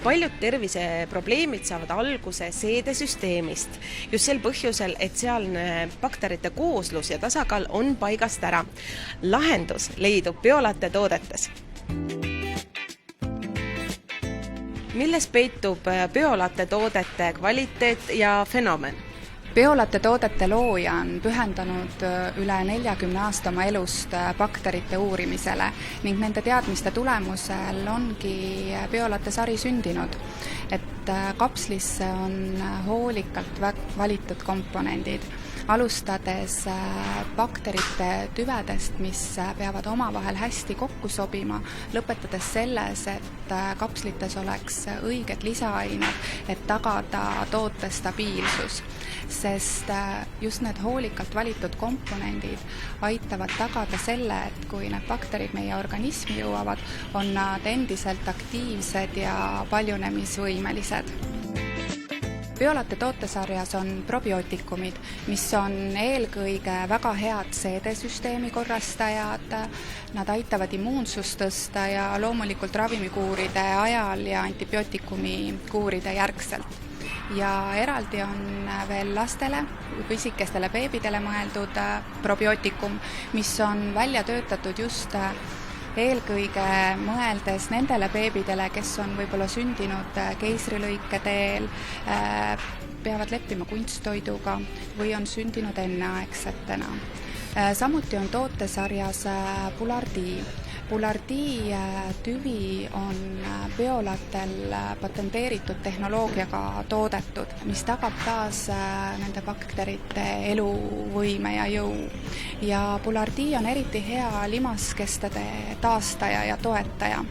Paljud terviseprobleemid saavad alguse seedesüsteemist. Just sel põhjusel, et sealne bakterite kooslus ja tasakaal on paigast ära. Lahendus leidub biolatte toodetes. Milles peitub biolatte toodete kvaliteet ja fenomen? Biolatte toodete looja on pühendanud üle 40 aasta oma elust bakterite uurimisele ning nende teadmiste tulemusel ongi biolatte sari sündinud. Et kapslisse on hoolikalt valitud komponendid, alustades bakterite tüvedest, mis peavad omavahel hästi kokku sobima, lõpetades selles, et kapslites oleks õiged lisaained, et tagada toote stabiilsus. Sest just need hoolikalt valitud komponendid aitavad tagada selle, et kui need bakterid meie organismi jõuavad, on nad endiselt aktiivsed ja paljunemisvõimelised. Biolatte tootesarjas on probiootikumid, mis on eelkõige väga head seedesüsteemi korrastajad. Nad aitavad immuunsust tõsta ja loomulikult ravimikuuride ajal ja antibiootikumi kuuride järgselt. Ja eraldi on veel lastele, pisikestele beebidele mõeldud probiootikum, mis on välja töötatud just eelkõige mõeldes nendele beebidele, kes on võib-olla sündinud keisrilõike teel, peavad leppima kunsttoiduga või on sündinud enneaegsetena. Samuti on tootesarjas Bulardi. Bulardi tüvi on biolattel patenteeritud tehnoloogiaga toodetud, mis tagab taas nende bakterite eluvõime ja jõu. Ja Bulardi on eriti hea limaskestade taastaja ja toetaja.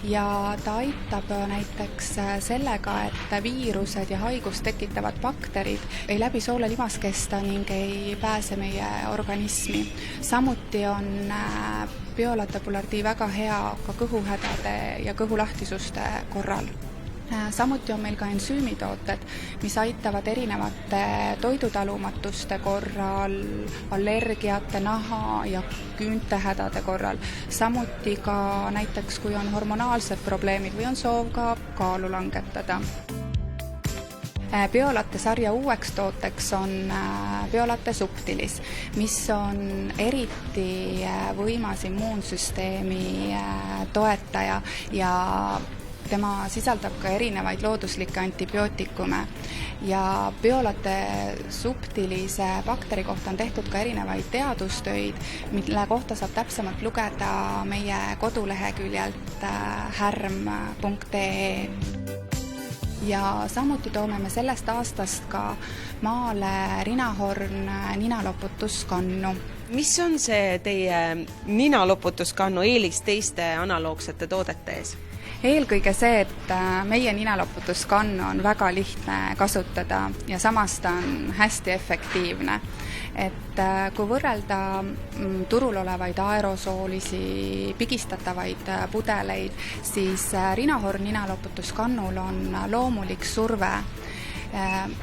Ja ta aitab näiteks sellega, et viirused ja haigust tekitavad bakterid ei läbi soole limaskesta ning ei pääse meie organismi. Samuti on biolatte Bulardi väga hea ka kõhuhädade ja kõhulahtisuste korral. Samuti on meil ka ensüümitooted, mis aitavad erinevate toidutalumatuste korral, allergiate, naha ja küüntehädade korral. Samuti ka näiteks, kui on hormonaalsed probleemid või on soov ka kaalu langetada. Biolatte sarja uueks tooteks on Biolatte Subtilis, mis on eriti võimas immuunsüsteemi toetaja ja tema sisaldab ka erinevaid looduslikke antibiootikume. Ja Biolatte Subtilise bakteri kohta on tehtud ka erinevaid teadustöid, mille kohta saab täpsemalt lugeda meie koduleheküljelt härm.ee. Ja samuti toome me sellest aastast ka maale Rinahorn ninaloputuskannu. Mis on see teie ninaloputuskannu eelis teiste analoogsete toodete ees? Eelkõige see, et meie ninaloputuskannu on väga lihtne kasutada ja samas ta on hästi efektiivne. Et kui võrrelda turul olevaid aerosoolisi pigistatavaid pudeleid, siis Rinahorn ninaloputuskannul on loomulik surve,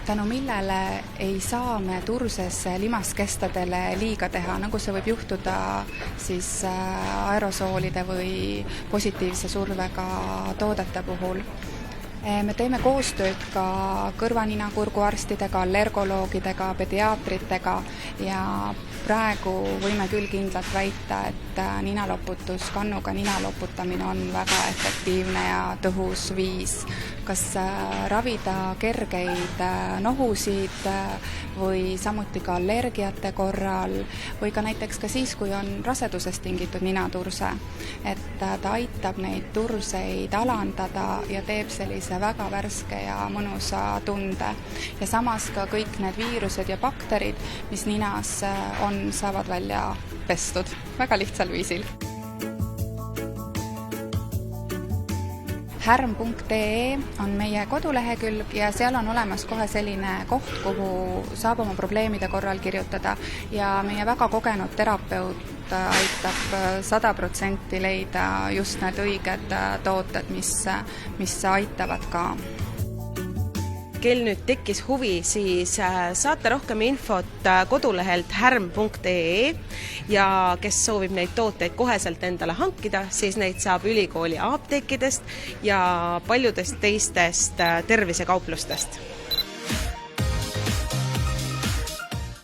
tänu millele ei saa me turses limaskestadele liiga teha, nagu see võib juhtuda siis aerosoolide või positiivse survega toodete puhul. Me teeme koostööd ka kõrva-nina-kurguarstidega, allergoloogidega, pediaatritega ja praegu võime küll kindlalt väita, et ninaloputuskannuga ninaloputamine on väga efektiivne ja tõhus viis. Kas ravida kergeid nohusid või samuti ka allergiate korral või ka näiteks ka siis, kui on rasedusest tingitud ninaturse. Et ta aitab neid turseid alandada ja teeb sellise väga värske ja mõnusa tunde. Ja samas ka kõik need viirused ja bakterid, mis ninas on, saavad välja pestud väga lihtsal viisil. Härm.ee on meie kodulehekülg ja seal on olemas kohe selline koht, kuhu saab oma probleemide korral kirjutada ja meie väga kogenud terapeut aitab 100% leida just need õiged tooted, mis aitavad ka. kel nüüd tekkis huvi, siis saate rohkem infot kodulehelt härm.ee ja kes soovib neid tooteid koheselt endale hankida, siis neid saab ülikooli apteekidest ja paljudest teistest tervisekauplustest.